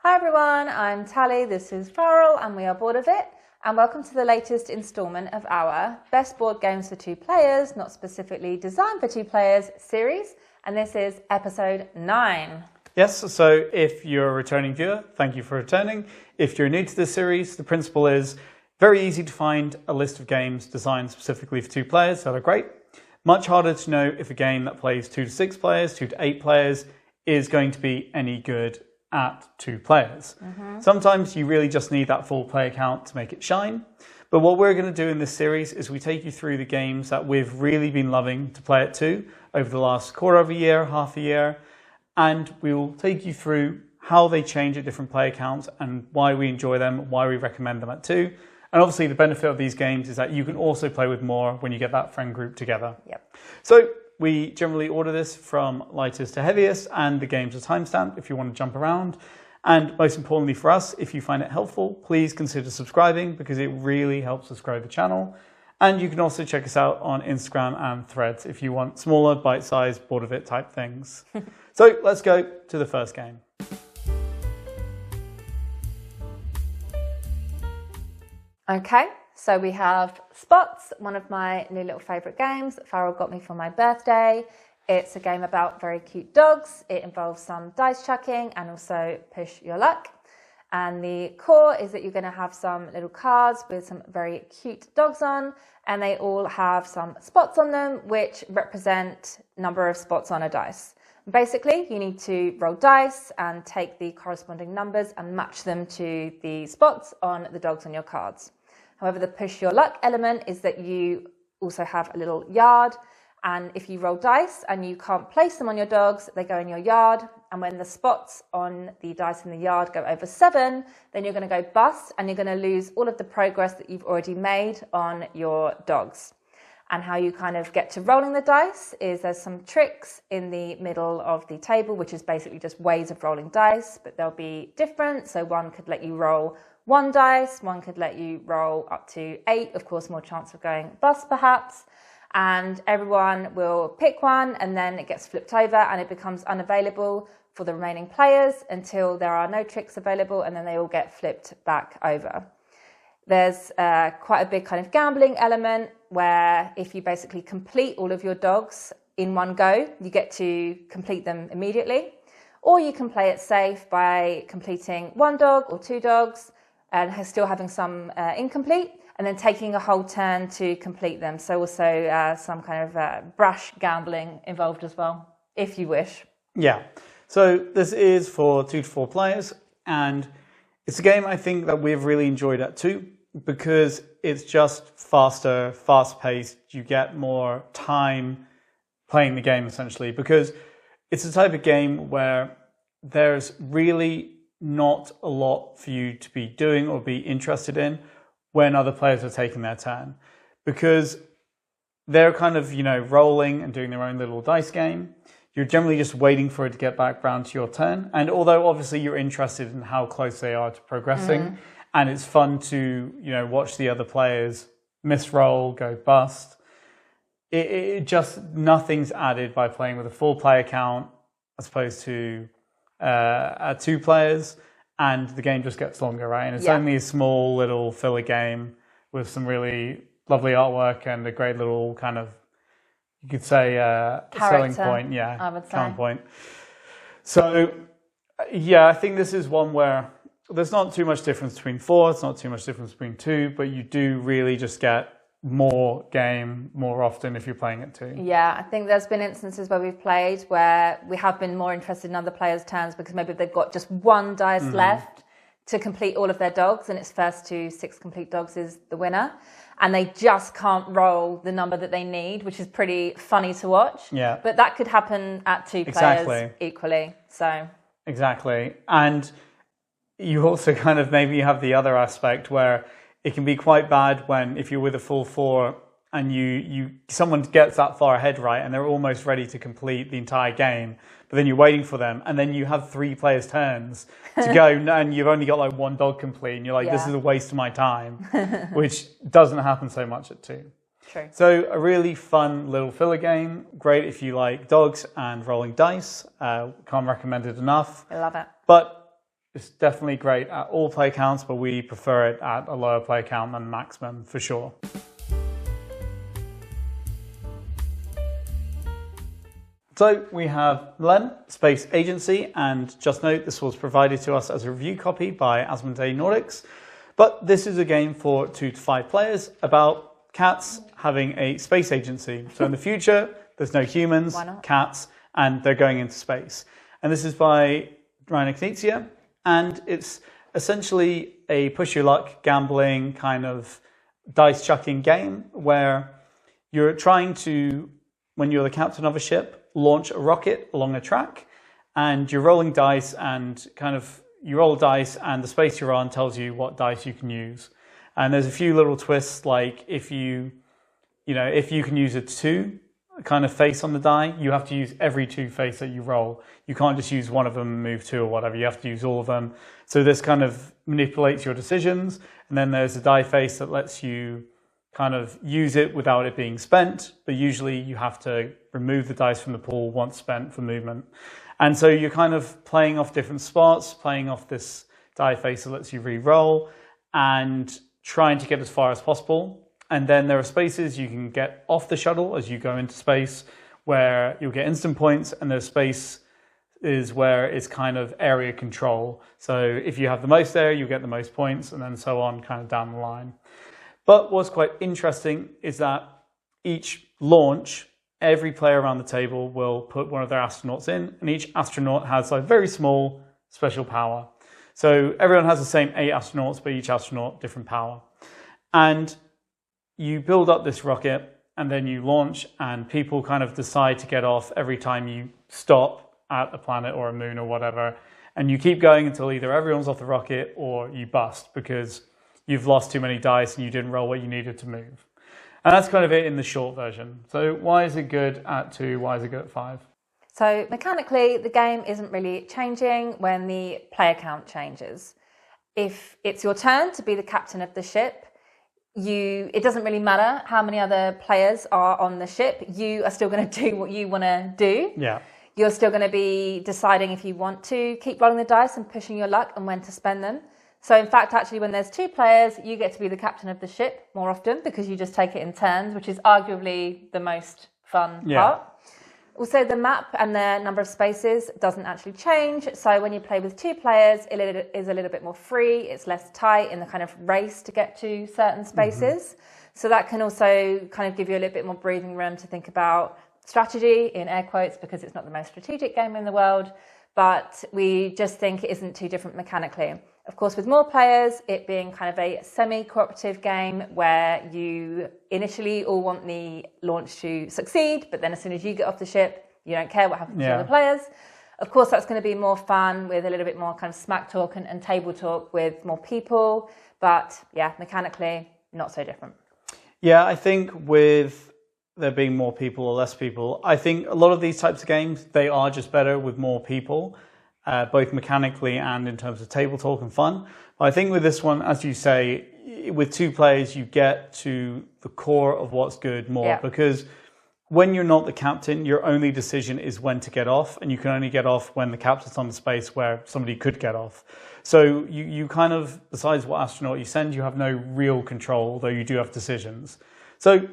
Hi everyone, I'm Tally, this is Farrell and we are Bored of It, and welcome to the latest instalment of our Best Board Games for Two Players, not specifically designed for two players series, and this is episode 9. Yes, so if you're a returning viewer, thank you for returning. If you're new to this series, the principle is very easy to find a list of games designed specifically for two players that are great. Much harder to know if a game that plays 2 to 6 players, 2 to 8 players is going to be any good at 2 players. Sometimes you really just need that full player count to make it shine. But what we're going to do in this series is we take you through the games that we've really been loving to play at 2 over the last quarter of a year, half a year, and we will take you through how they change at different player counts and why we enjoy them, why we recommend them at 2. And obviously the benefit of these games is that you can also play with more when you get that friend group together. So we generally order this from lightest to heaviest, and the games are timestamped if you want to jump around. And most importantly for us, if you find it helpful, please consider subscribing because it really helps us grow the channel. And you can also check us out on Instagram and Threads if you want smaller, bite-sized, Bored of It type things. So let's go to the first game. Okay, so we have Spots, one of my new little favourite games that Farrell got me for my birthday. It's a game about very cute dogs. It involves some dice chucking and also push your luck. And the core is that you're going to have some little cards with some very cute dogs on, and they all have some spots on them which represent number of spots on a dice. Basically, you need to roll dice and take the corresponding numbers and match them to the spots on the dogs on your cards. However, the push your luck element is that you also have a little yard, and if you roll dice and you can't place them on your dogs, they go in your yard, and when the spots on the dice in the yard go over 7, then you're going to go bust and you're going to lose all of the progress that you've already made on your dogs. And how you kind of get to rolling the dice is there's some tricks in the middle of the table, which is basically just ways of rolling dice, but they'll be different. So one could let you roll 1 dice, one could let you roll up to 8, of course, more chance of going bust perhaps. And everyone will pick one and then it gets flipped over and it becomes unavailable for the remaining players until there are no tricks available, and then they all get flipped back over. There's quite a big kind of gambling element where if you basically complete all of your dogs in one go, you get to complete them immediately. Or you can play it safe by completing 1 dog or 2 dogs and still having some incomplete, and then taking a whole turn to complete them. So also some kind of brash gambling involved as well, if you wish. Yeah, so this is for 2 to 4 players, and it's a game I think that we've really enjoyed at 2 because it's just faster, fast-paced. You get more time playing the game essentially, because it's a type of game where there's really not a lot for you to be doing or be interested in when other players are taking their turn, because they're kind of, rolling and doing their own little dice game. You're generally just waiting for it to get back round to your turn. And although obviously you're interested in how close they are to progressing, and it's fun to, watch the other players misroll, go bust, it just, nothing's added by playing with a full player count as opposed to 2 players, and the game just gets longer, right? And it's only a small little filler game with some really lovely artwork and a great little kind of, you could say, selling point. Yeah, I would say. Selling point. So, yeah, I think this is one where there's not too much difference between 4, it's not too much difference between 2, but you do really just get more game more often if you're playing it 2. Yeah, I think there's been instances where we've played where we have been more interested in other players' turns because maybe they've got just 1 dice left to complete all of their dogs, and it's first to 6 complete dogs is the winner, and they just can't roll the number that they need, which is pretty funny to watch. Yeah, but that could happen at 2 players equally. So exactly, and you also kind of maybe have the other aspect where it can be quite bad when if you're with a full 4 and someone gets that far ahead, right, and they're almost ready to complete the entire game, but then you're waiting for them, and then you have 3 players' turns to go, and you've only got like 1 dog complete, and you're like, this is a waste of my time, which doesn't happen so much at 2. True. So a really fun little filler game, great if you like dogs and rolling dice. Can't recommend it enough. I love it. But It's definitely great at all play counts, but we prefer it at a lower play count than maximum for sure. So we have Mlem, Space Agency, and just note this was provided to us as a review copy by Asmodee Nordics. But this is a game for 2 to 5 players about cats having a space agency. So in the future, there's no humans, cats, and they're going into space. And this is by Ryan Knizia, and it's essentially a push your luck gambling kind of dice chucking game where you're trying to, when you're the captain of a ship, launch a rocket along a track, and you're rolling dice, and kind of you roll dice and the space you're on tells you what dice you can use. And there's a few little twists, like if you can use a 2 kind of face on the die, you have to use every 2 face that you roll. You can't just use one of them and move 2 or whatever. You have to use all of them. So this kind of manipulates your decisions. And then there's a die face that lets you kind of use it without it being spent, but usually you have to remove the dice from the pool once spent for movement. And so you're kind of playing off different spots, playing off this die face that lets you re-roll, and trying to get as far as possible. And then there are spaces you can get off the shuttle as you go into space where you'll get instant points, and there's space is where it's kind of area control. So if you have the most there, you get the most points, and then so on kind of down the line. But what's quite interesting is that each launch, every player around the table will put one of their astronauts in, and each astronaut has a very small special power. So everyone has the same 8 astronauts, but each astronaut different power. And you build up this rocket, and then you launch, and people kind of decide to get off every time you stop at a planet or a moon or whatever. And you keep going until either everyone's off the rocket or you bust because you've lost too many dice and you didn't roll what you needed to move. And that's kind of it in the short version. So why is it good at 2? Why is it good at 5? So mechanically, the game isn't really changing when the player count changes. If it's your turn to be the captain of the ship, it doesn't really matter how many other players are on the ship. You are still going to do what you want to do. Yeah. You're still going to be deciding if you want to keep rolling the dice and pushing your luck and when to spend them. So in fact, actually, when there's 2 players, you get to be the captain of the ship more often because you just take it in turns, which is arguably the most fun part. Also, the map and the number of spaces doesn't actually change. So when you play with 2 players, it is a little bit more free. It's less tight in the kind of race to get to certain spaces. So that can also kind of give you a little bit more breathing room to think about strategy, in air quotes, because it's not the most strategic game in the world. But we just think it isn't too different mechanically. Of course, with more players, it being kind of a semi-cooperative game where you initially all want the launch to succeed, but then as soon as you get off the ship, you don't care what happens to other players. Of course, that's going to be more fun with a little bit more kind of smack talk and table talk with more people. But yeah, mechanically, not so different. Yeah, I think with there being more people or less people, I think a lot of these types of games, they are just better with more people. Both mechanically and in terms of table talk and fun. But I think with this one, as you say, with 2 players, you get to the core of what's good more because when you're not the captain, your only decision is when to get off, and you can only get off when the captain's on the space where somebody could get off. So you kind of, besides what astronaut you send, you have no real control, although you do have decisions. So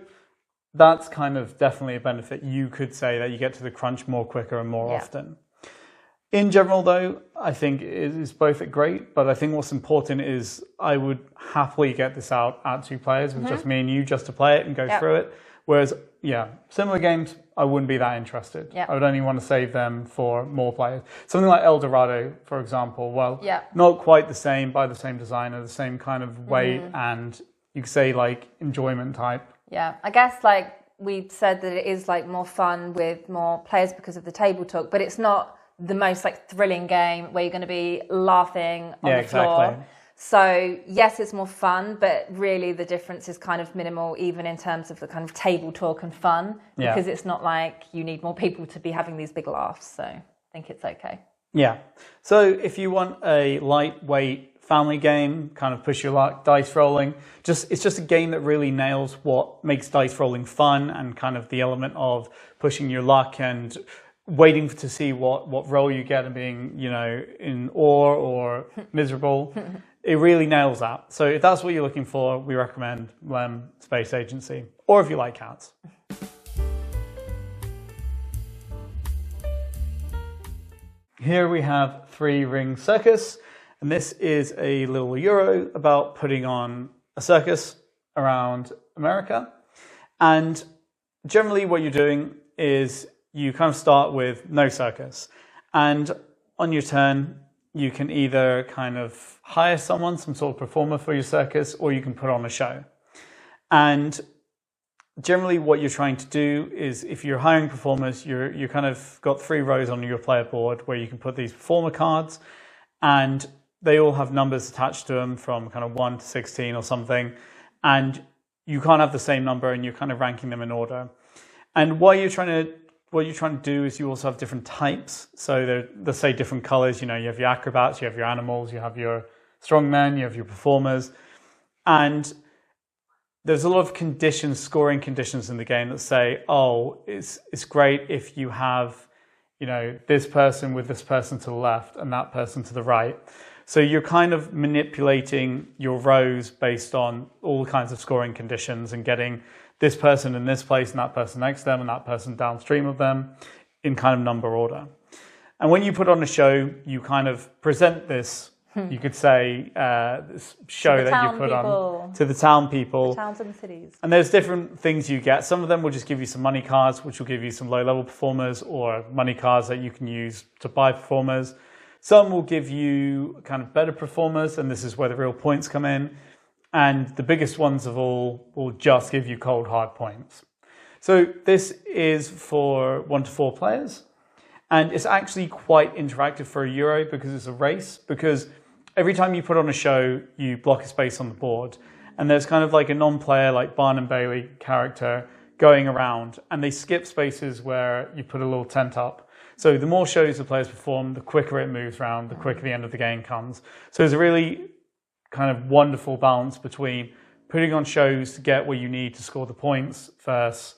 that's kind of definitely a benefit. You could say that you get to the crunch more quicker and more often. In general, though, I think it is both great, but I think what's important is I would happily get this out at 2 players with just me and you just to play it and go through it. Whereas, similar games, I wouldn't be that interested. I would only want to save them for more players. Something like El Dorado, for example, not quite the same, by the same designer, the same kind of weight, and you could say like enjoyment type. Yeah, I guess like we said that it is like more fun with more players because of the table talk, but it's not the most like thrilling game where you're going to be laughing on the floor. So yes, it's more fun, but really the difference is kind of minimal, even in terms of the kind of table talk and fun, because it's not like you need more people to be having these big laughs. So I think it's okay. Yeah. So if you want a lightweight family game, kind of push your luck, dice rolling, it's just a game that really nails what makes dice rolling fun and kind of the element of pushing your luck and waiting to see what role you get and being, you know, in awe or miserable. It really nails that. So if that's what you're looking for, we recommend Mlem Space Agency, or if you like cats. Here we have 3 Ring Circus, and this is a little Euro about putting on a circus around America. And generally what you're doing is you kind of start with no circus, and on your turn you can either kind of hire someone, some sort of performer for your circus, or you can put on a show. And generally what you're trying to do is, if you're hiring performers, you kind of got 3 rows on your player board where you can put these performer cards, and they all have numbers attached to them from kind of 1 to 16 or something, and you can't have the same number, and you're kind of ranking them in order. And what you're trying to do is you also have different types. So let's say different colors. You know, you have your acrobats, you have your animals, you have your strongmen, you have your performers. And there's a lot of conditions, scoring conditions in the game that say, oh, it's great if you have, you know, this person with this person to the left and that person to the right. So you're kind of manipulating your rows based on all kinds of scoring conditions and getting this person in this place and that person next to them and that person downstream of them in kind of number order. And when you put on a show, you kind of present this, you could say, this show that you put on to the town people. The towns and the cities. And there's different things you get. Some of them will just give you some money cards, which will give you some low-level performers, or money cards that you can use to buy performers. Some will give you kind of better performers, and this is where the real points come in. And the biggest ones of all will just give you cold, hard points. So this is for 1 to 4 players. And it's actually quite interactive for a Euro because it's a race. Because every time you put on a show, you block a space on the board. And there's kind of like a non-player, like Barnum Bailey character going around. And they skip spaces where you put a little tent up. So the more shows the players perform, the quicker it moves around, the quicker the end of the game comes. So there's a really kind of wonderful balance between putting on shows to get what you need to score the points versus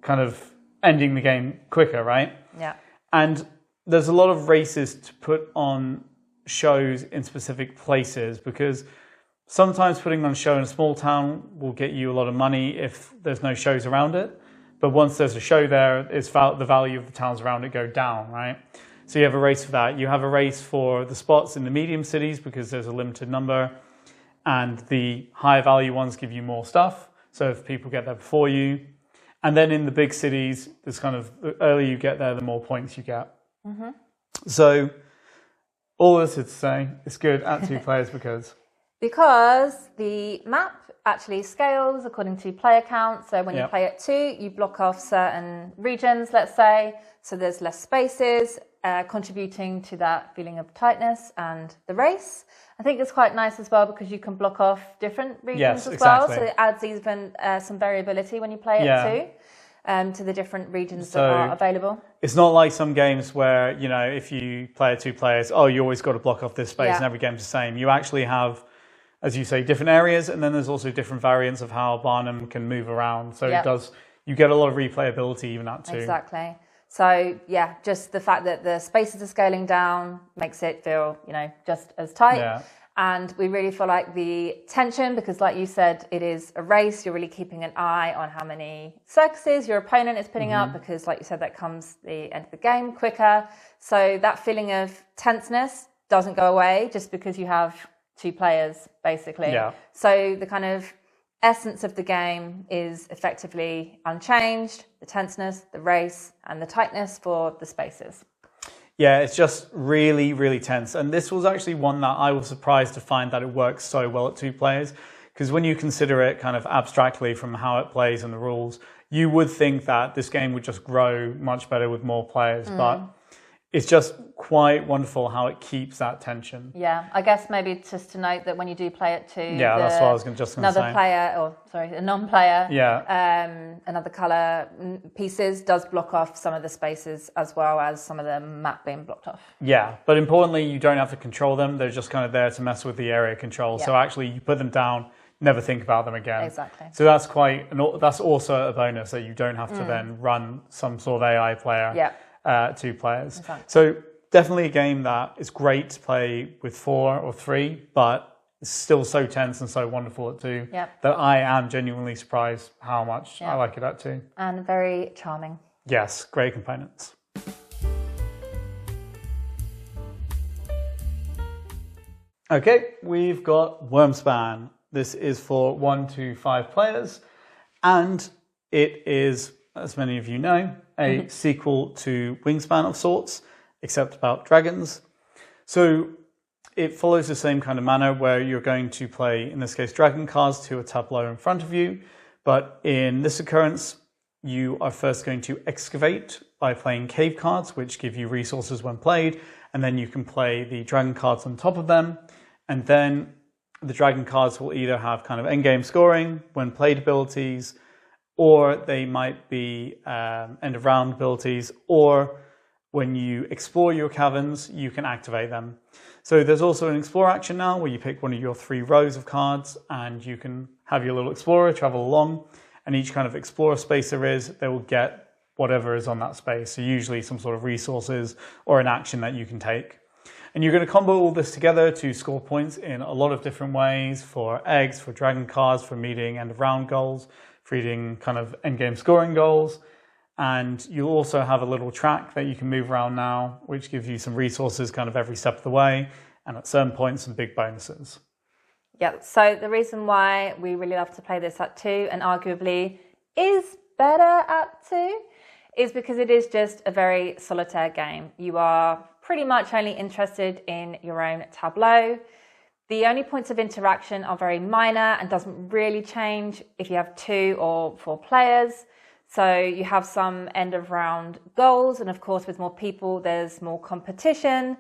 kind of ending the game quicker, right? Yeah. And there's a lot of races to put on shows in specific places, because sometimes putting on a show in a small town will get you a lot of money if there's no shows around it. But once there's a show there, the value of the towns around it go down, right? So you have a race for that. You have a race for the spots in the medium cities because there's a limited number, and the higher value ones give you more stuff. So if people get there before you, and then in the big cities, there's kind of, the earlier you get there, the more points you get. Mm-hmm. So all this is to say, it's good at 2 players because the map actually scales according to player count. So when you play at 2, you block off certain regions, let's say, so there's less spaces, contributing to that feeling of tightness and the race. I think it's quite nice as well because you can block off different regions well. So it adds even some variability when you play at 2 to the different regions that are available. It's not like some games where, you know, if you play at 2 players, oh, you always got to block off this space and every game's the same. You actually have, as you say, different areas, and then there's also different variants of how Barnum can move around. So you get a lot of replayability even at 2. Exactly. So yeah, just the fact that the spaces are scaling down makes it feel, you know, just as tight. Yeah. And we really feel like the tension, because like you said, it is a race. You're really keeping an eye on how many circuses your opponent is putting up, because like you said, that comes the end of the game quicker. So that feeling of tenseness doesn't go away just because you have 2 players, basically. Yeah. So the kind of essence of the game is effectively unchanged: the tenseness, the race, and the tightness for the spaces. Yeah, it's just really, really tense. And this was actually one that I was surprised to find that it works so well at 2 players. Because when you consider it kind of abstractly from how it plays and the rules, you would think that this game would just grow much better with more players. But it's just quite wonderful how it keeps that tension. Yeah, I guess maybe just to note that when you do play it too, that's what I was just going to say. Another player, a non-player, another colour pieces does block off some of the spaces as well as some of the map being blocked off. Yeah, but importantly, you don't have to control them. They're just kind of there to mess with the area control. Yeah. So actually, you put them down, never think about them again. Exactly. So that's also a bonus, that you don't have to then run some sort of AI player. Yeah. 2 players. Exactly. So definitely a game that is great to play with 4 or 3, but it's still so tense and so wonderful at 2 Yep. that I am genuinely surprised how much I like it at 2. And very charming. Yes, great components. Okay, we've got Wyrmspan. This is for 1 to 5 players, and it is, as many of you know, a sequel to Wingspan of sorts, except about dragons. So it follows the same kind of manner where you're going to play, in this case, dragon cards to a tableau in front of you, but in this occurrence, you are first going to excavate by playing cave cards, which give you resources when played, and then you can play the dragon cards on top of them. And then the dragon cards will either have kind of endgame scoring, when played abilities, or they might be end of round abilities, or when you explore your caverns, you can activate them. So there's also an explore action now where you pick one of your 3 rows of cards and you can have your little explorer travel along, and each kind of explorer space there is, they will get whatever is on that space. So usually some sort of resources or an action that you can take. And you're going to combo all this together to score points in a lot of different ways, for eggs, for dragon cards, for meeting end of round goals, for eating kind of endgame scoring goals. And you also have a little track that you can move around now, which gives you some resources kind of every step of the way, and at certain points some big bonuses. Yeah, so the reason why we really love to play this at 2, and arguably is better at 2, is because it is just a very solitaire game. You are pretty much only interested in your own tableau. The only points of interaction are very minor and doesn't really change if you have 2 or 4 players. So you have some end of round goals, and of course with more people there's more competition,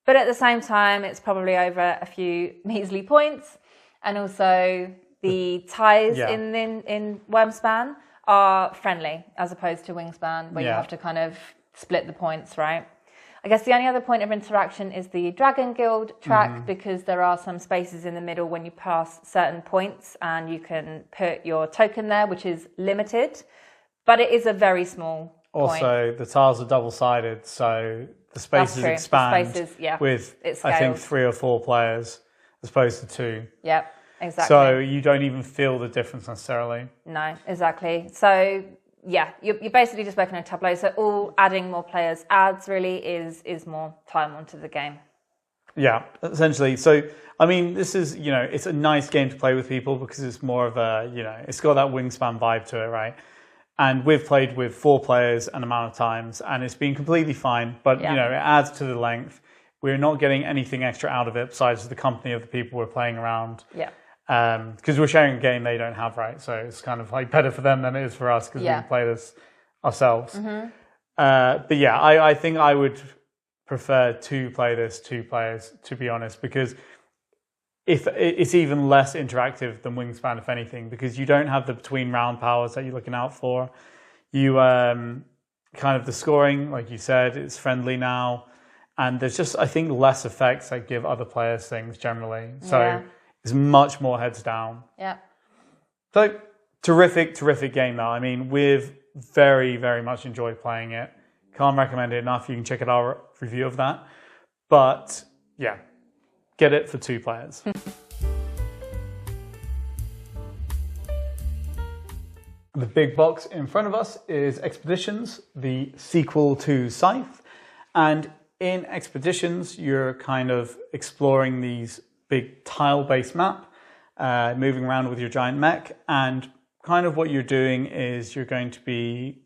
but at the same time it's probably over a few measly points. And also the ties in Wyrmspan are friendly as opposed to Wingspan, where you have to kind of split the points, right? I guess the only other point of interaction is the Dragon Guild track, because there are some spaces in the middle when you pass certain points and you can put your token there, which is limited, but it is a very small also point. The tiles are double-sided, so the spaces expand with, I think, 3 or 4 players as opposed to 2. Yep, exactly. So you don't even feel the difference necessarily. No, exactly. So yeah, you're basically just working on a tableau. So all adding more players adds really is more time onto the game. Yeah, essentially. So, I mean, this is, it's a nice game to play with people because it's more of a, it's got that Wingspan vibe to it, right? And we've played with 4 players an amount of times and it's been completely fine. But, it adds to the length. We're not getting anything extra out of it besides the company of the people we're playing around. Yeah. Because we're sharing a game they don't have, right? So it's kind of like better for them than it is for us because we can play this ourselves. But yeah, I think I would prefer to play this 2 players, to be honest, because if it's even less interactive than Wingspan, if anything, because you don't have the between round powers that you're looking out for. You kind of the scoring, like you said, it's friendly now, and there's just, I think, less effects that give other players things generally. So it's much more heads down. Yeah. So terrific game though. I mean, we've very, very much enjoyed playing it. Can't recommend it enough. You can check out our review of that. But yeah, get it for 2 players. The big box in front of us is Expeditions, the sequel to Scythe. And in Expeditions, you're kind of exploring these big tile-based map, moving around with your giant mech, and kind of what you're doing is you're going to be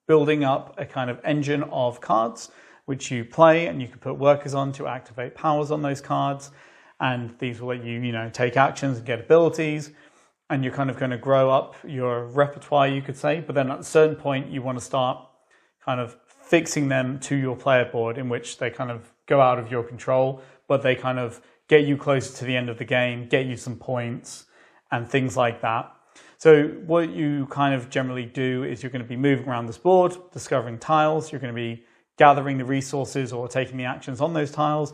building up a kind of engine of cards, which you play, and you can put workers on to activate powers on those cards, and these will let you, take actions and get abilities, and you're kind of going to grow up your repertoire, you could say, but then at a certain point you want to start kind of fixing them to your player board, in which they kind of go out of your control, but they kind of get you closer to the end of the game, get you some points and things like that. So what you kind of generally do is you're going to be moving around this board, discovering tiles. You're going to be gathering the resources or taking the actions on those tiles,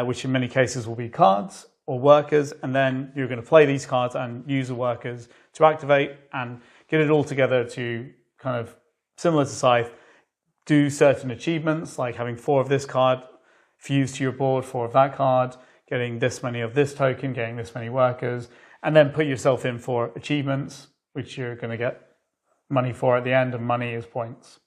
which in many cases will be cards or workers. And then you're going to play these cards and use the workers to activate and get it all together to kind of, similar to Scythe, do certain achievements, like having 4 of this card fused to your board, 4 of that card, getting this many of this token, getting this many workers, and then put yourself in for achievements, which you're going to get money for at the end, and money is points.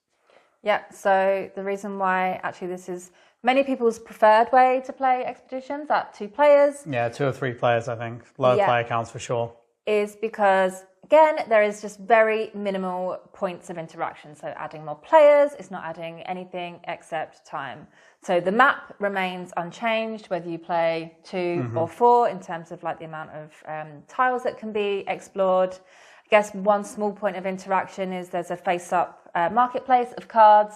Yeah, so the reason why actually this is many people's preferred way to play Expeditions at 2 players. Yeah, 2 or 3 players, I think. Lower player counts for sure. Is because, again, there is just very minimal points of interaction. So adding more players is not adding anything except time. So the map remains unchanged, whether you play 2 or 4, in terms of like the amount of tiles that can be explored. I guess one small point of interaction is there's a face-up marketplace of cards,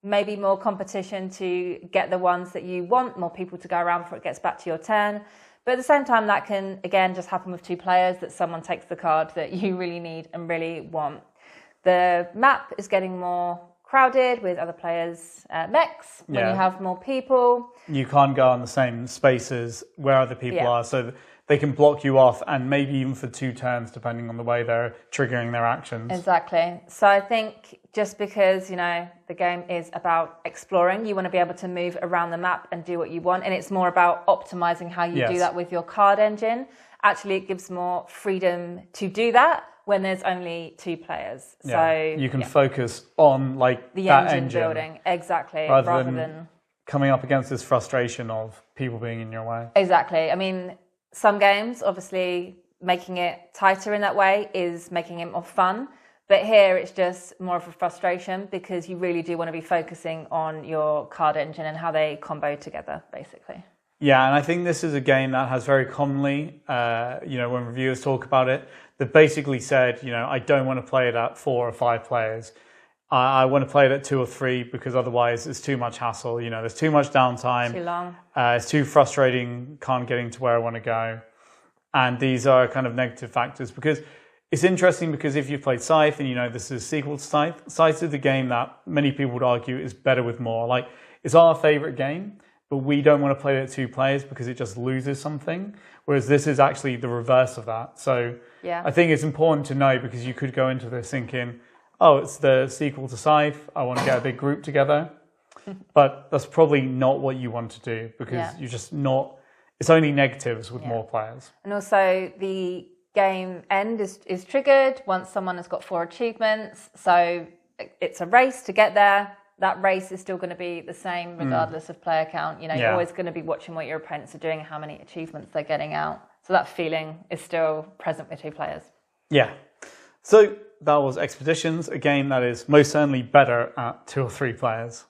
maybe more competition to get the ones that you want, more people to go around before it gets back to your turn. But at the same time, that can, again, just happen with 2 players, that someone takes the card that you really need and really want. The map is getting more crowded with other players' mechs when you have more people. You can't go on the same spaces where other people are, so they can block you off, and maybe even for 2 turns, depending on the way they're triggering their actions. Exactly. So I think just because, you know, the game is about exploring, you want to be able to move around the map and do what you want, and it's more about optimizing how you do that with your card engine. Actually, it gives more freedom to do that when there's only 2 players. So you can focus on like the that engine building, exactly, rather than coming up against this frustration of people being in your way. Exactly. I mean, some games, obviously, making it tighter in that way is making it more fun. But here it's just more of a frustration because you really do want to be focusing on your card engine and how they combo together, basically. Yeah, and I think this is a game that has very commonly, you know, when reviewers talk about it, they've basically said, you know, I don't want to play it at 4 or 5 players. I want to play it at 2 or 3 because otherwise it's too much hassle. You know, there's too much downtime. Too long. It's too frustrating, can't getting to where I want to go. And these are kind of negative factors because it's interesting because if you've played Scythe and you know this is a sequel to Scythe, Scythe is the game that many people would argue is better with more. Like, it's our favorite game, but we don't want to play it at 2 players because it just loses something. Whereas this is actually the reverse of that. So I think it's important to know because you could go into this thinking, oh, it's the sequel to Scythe, I want to get a big group together. But that's probably not what you want to do because you're just not, it's only negatives with more players. And also the game end is triggered once someone has got 4 achievements. So it's a race to get there. That race is still going to be the same regardless of player count. You know, you're always going to be watching what your opponents are doing, how many achievements they're getting out. So that feeling is still present with 2 players. Yeah. So that was Expeditions, a game that is most certainly better at 2 or 3 players.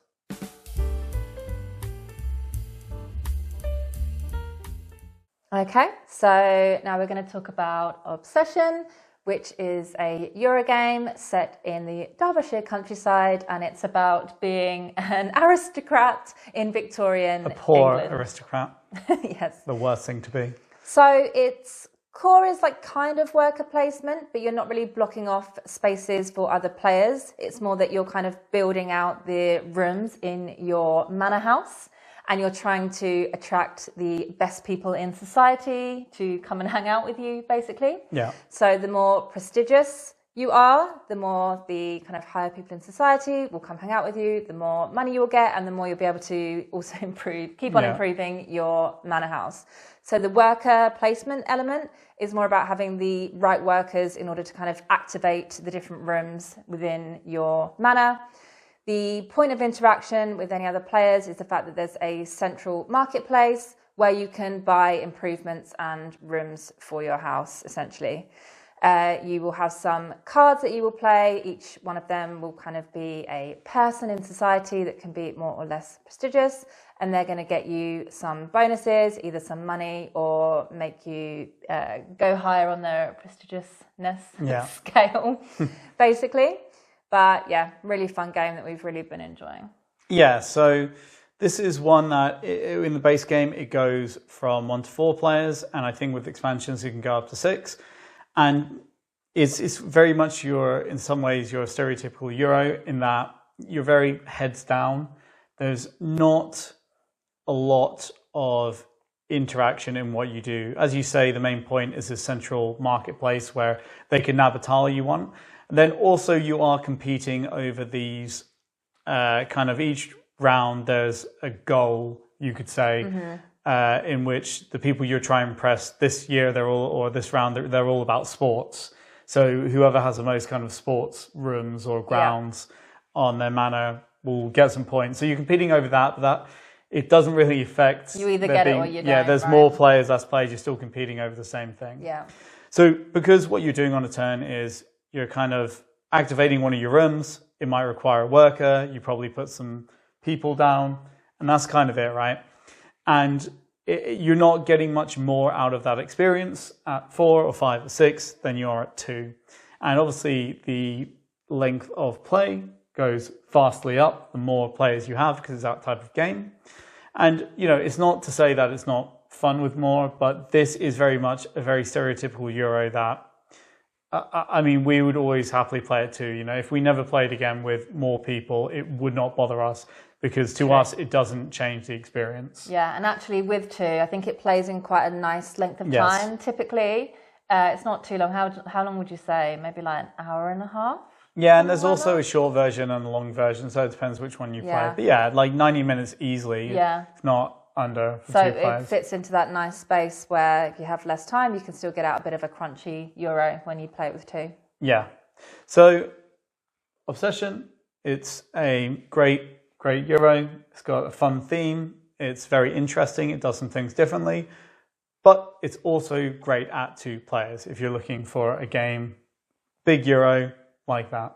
Okay, so now we're going to talk about Obsession, which is a Eurogame set in the Derbyshire countryside, and it's about being an aristocrat in Victorian England. A poor aristocrat. Yes. The worst thing to be. So its core is like kind of worker placement, but you're not really blocking off spaces for other players. It's more that you're kind of building out the rooms in your manor house. And you're trying to attract the best people in society to come and hang out with you, basically. Yeah. So the more prestigious you are, the more the kind of higher people in society will come hang out with you, the more money you'll get, and the more you'll be able to also keep on improving your manor house. So the worker placement element is more about having the right workers in order to kind of activate the different rooms within your manor. The point of interaction with any other players is the fact that there's a central marketplace where you can buy improvements and rooms for your house, essentially. You will have some cards that you will play. Each one of them will kind of be a person in society that can be more or less prestigious, and they're going to get you some bonuses, either some money or make you go higher on their prestigiousness scale, basically. But yeah, really fun game that we've really been enjoying. Yeah, so this is one that in the base game, it goes from 1 to 4 players. And I think with expansions, you can go up to 6. And it's very much in some ways, your stereotypical Euro in that you're very heads down. There's not a lot of interaction in what you do. As you say, the main point is this central marketplace where they can nab a tile you want. And then also you are competing over these kind of each round there's a goal, you could say, in which the people you're trying to impress this year, this round, they're all about sports. So whoever has the most kind of sports rooms or grounds on their manor will get some points. So you're competing over that, but that it doesn't really affect. You either get it or you don't. Yeah, there's more players, less players. You're still competing over the same thing. Yeah. So because what you're doing on a turn is you're kind of activating one of your rooms, it might require a worker. You probably put some people down, and that's kind of it, right? And you're not getting much more out of that experience at 4 or 5 or 6 than you are at 2. And obviously the length of play goes vastly up the more players you have, because it's that type of game. And, you know, it's not to say that it's not fun with more, but this is very much a very stereotypical Euro that, I mean, we would always happily play it too. You know, if we never played again with more people, it would not bother us, because to us, it doesn't change the experience. Yeah, and actually with 2, I think it plays in quite a nice length of time, typically. It's not too long. How long would you say? Maybe like an hour and a half? Yeah, and there's also a short version and a long version, so it depends which one you play. But yeah, like 90 minutes easily. Yeah. It's not under for 2 players. So it fits into that nice space where if you have less time, you can still get out a bit of a crunchy Euro when you play it with 2. Yeah. So Obsession, it's a great Euro. It's got a fun theme. It's very interesting. It does some things differently. But it's also great at 2 players if you're looking for a game, big Euro like that.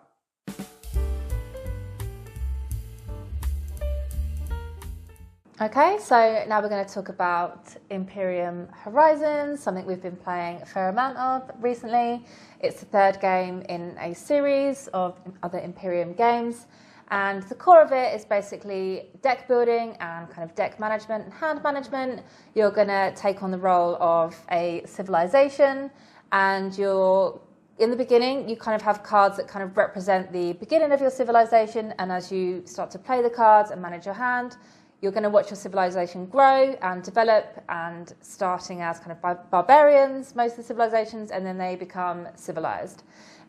Okay, so now we're going to talk about Imperium Horizons, something we've been playing a fair amount of recently. It's the 3rd game in a series of other Imperium games. And the core of it is basically deck building and kind of deck management and hand management. You're going to take on the role of a civilization, and in the beginning, you kind of have cards that kind of represent the beginning of your civilization. And as you start to play the cards and manage your hand, you're going to watch your civilization grow and develop, and starting as kind of barbarians, most of the civilizations, and then they become civilized.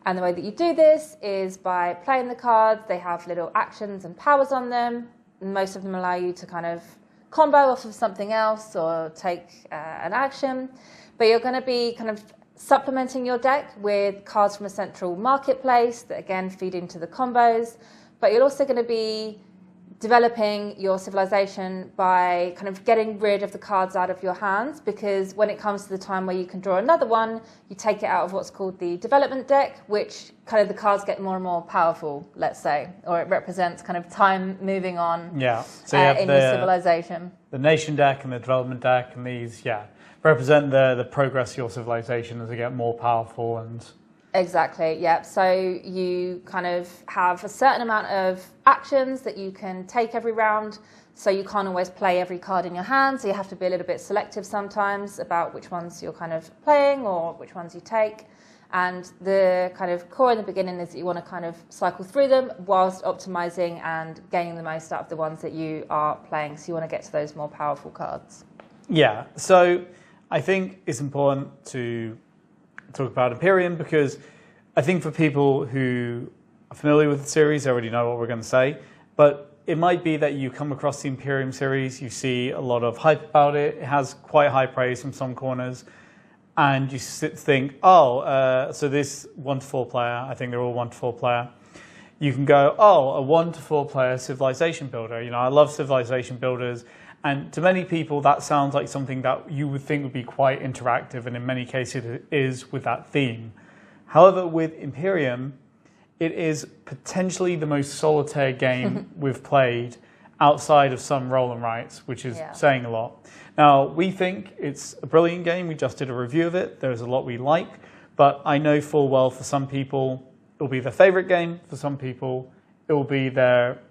And the way that you do this is by playing the cards. They have little actions and powers on them. Most of them allow you to kind of combo off of something else or take an action. But you're going to be kind of supplementing your deck with cards from a central marketplace that again feed into the combos. But you're also going to be developing your civilization by kind of getting rid of the cards out of your hands, because when it comes to the time where you can draw another one, you take it out of what's called the development deck, which kind of the cards get more and more powerful, let's say, or it represents kind of time moving on so you have in your civilization. The nation deck and the development deck, and these, represent the progress of your civilization as they get more powerful and... Exactly, yeah. So you kind of have a certain amount of actions that you can take every round, so you can't always play every card in your hand, so you have to be a little bit selective sometimes about which ones you're kind of playing or which ones you take. And the kind of core in the beginning is that you want to kind of cycle through them whilst optimizing and gaining the most out of the ones that you are playing, so you want to get to those more powerful cards. Yeah, so I think it's important to talk about Imperium, because I think for people who are familiar with the series, they already know what we're going to say, but it might be that you come across the Imperium series, you see a lot of hype about it, it has quite high praise from some corners, and you think, so this 1 to 4 player, I think they're all 1 to 4 player, you can go, a 1 to 4 player civilization builder. You know, I love civilization builders. And to many people, that sounds like something that you would think would be quite interactive, and in many cases it is with that theme. However, with Imperium, it is potentially the most solitaire game we've played outside of some roll and writes, which is saying a lot. Now, we think it's a brilliant game. We just did a review of it. There's a lot we like, but I know full well for some people, it will be their favorite game. For some people, it will be their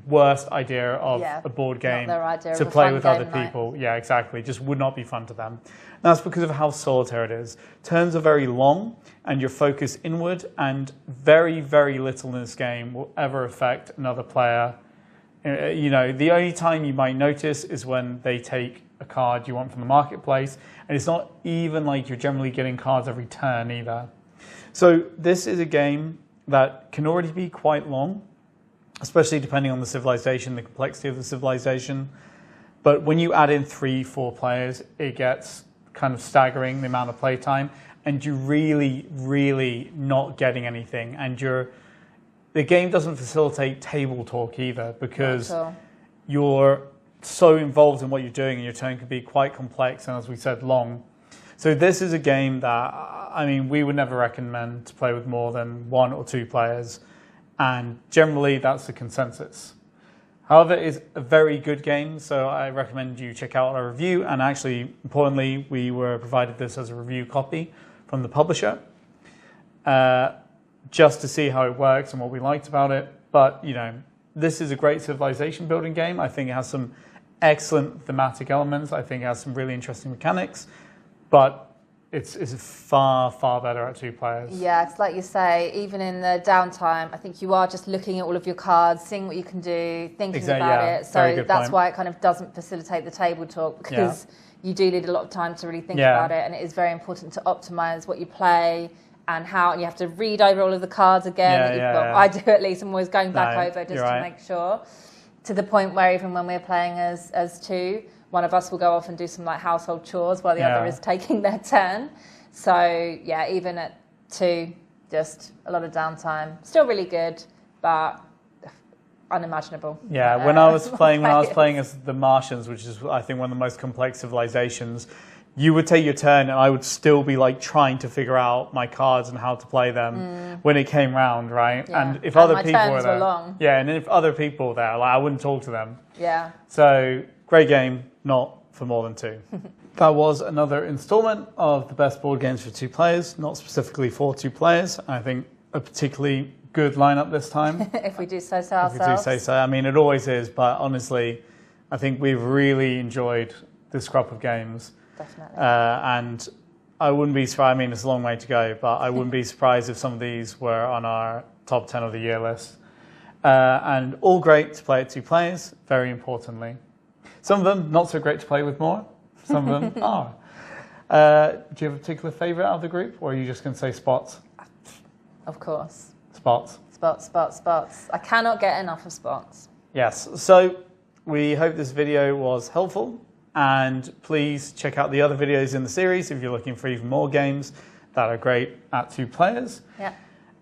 worst idea of a board game to play with other people. Yeah, exactly. Just would not be fun to them. And that's because of how solitaire it is. Turns are very long and you're focused inward, and very, very little in this game will ever affect another player. You know, the only time you might notice is when they take a card you want from the marketplace, and it's not even like you're generally getting cards every turn either. So this is a game that can already be quite long. especially depending on the civilization, the complexity of the civilization. But when you add in 3-4 players, it gets kind of staggering, the amount of playtime, and you're really not getting anything. And the game doesn't facilitate table talk either, because you're so involved in what you're doing, and your turn can be quite complex and, as we said, long. So this is a game that, I mean, we would never recommend to play with more than 1 or 2 players, and generally that's the consensus. However, it's a very good game, so I recommend you check out our review. And actually, importantly, we were provided this as a review copy from the publisher, just to see how it works and what we liked about it. But, you know, this is a great civilization building game. I think it has some excellent thematic elements. I think it has some really interesting mechanics, but it's far better at 2 players. Yeah, it's like you say, even in the downtime, I think you are just looking at all of your cards, seeing what you can do, thinking about it. So that's why it kind of doesn't facilitate the table talk, because you do need a lot of time to really think about it, and it is very important to optimize what you play and how, and you have to read over all of the cards again. I do, at least. I'm always going back over just to make sure, to the point where even when we're playing as 2, one of us will go off and do some like household chores while the other is taking their turn. So yeah, even at 2, just a lot of downtime. Still really good, but unimaginable. Yeah, when I was playing as the Martians, which is I think one of the most complex civilizations, you would take your turn and I would still be like trying to figure out my cards and how to play them when it came round, right? Yeah. And if other my people turns were there, were long. and if other people were there, like I wouldn't talk to them. Yeah. So great game, not for more than 2. That was another installment of the best board games for 2 players, not specifically for 2 players. I think a particularly good lineup this time. If we do say so ourselves. If we do say so. I mean, it always is, but honestly, I think we've really enjoyed this crop of games. Definitely. And I wouldn't be surprised, I mean, it's a long way to go, but I wouldn't be surprised if some of these were on our top 10 of the year list. And all great to play at 2 players, very importantly. Some of them not so great to play with more. Some of them are. Do you have a particular favourite out of the group, or are you just going to say spots? Of course. Spots. Spots. I cannot get enough of spots. Yes. So we hope this video was helpful, and please check out the other videos in the series if you're looking for even more games that are great at 2 players. Yeah.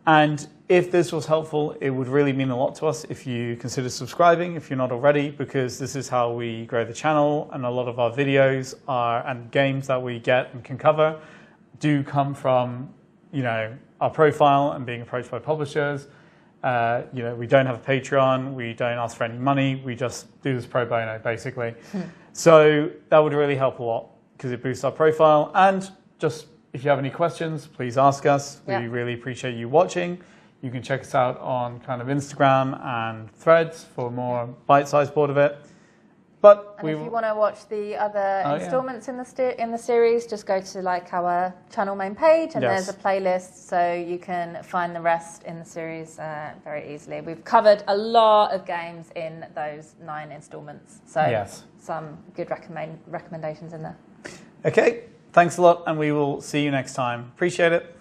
And if this was helpful, it would really mean a lot to us if you consider subscribing if you're not already, because this is how we grow the channel, and a lot of our videos and games that we get and can cover do come from, you know, our profile and being approached by publishers. You know, we don't have a Patreon, we don't ask for any money, we just do this pro bono basically. So that would really help a lot because it boosts our profile. And just if you have any questions, please ask us. We really appreciate you watching. You can check us out on kind of Instagram and Threads for more bite-sized board of it. But if you want to watch the other installments in the series, just go to like our channel main page, and there's a playlist, so you can find the rest in the series very easily. We've covered a lot of games in those 9 installments, so some good recommendations in there. Okay, thanks a lot, and we will see you next time. Appreciate it.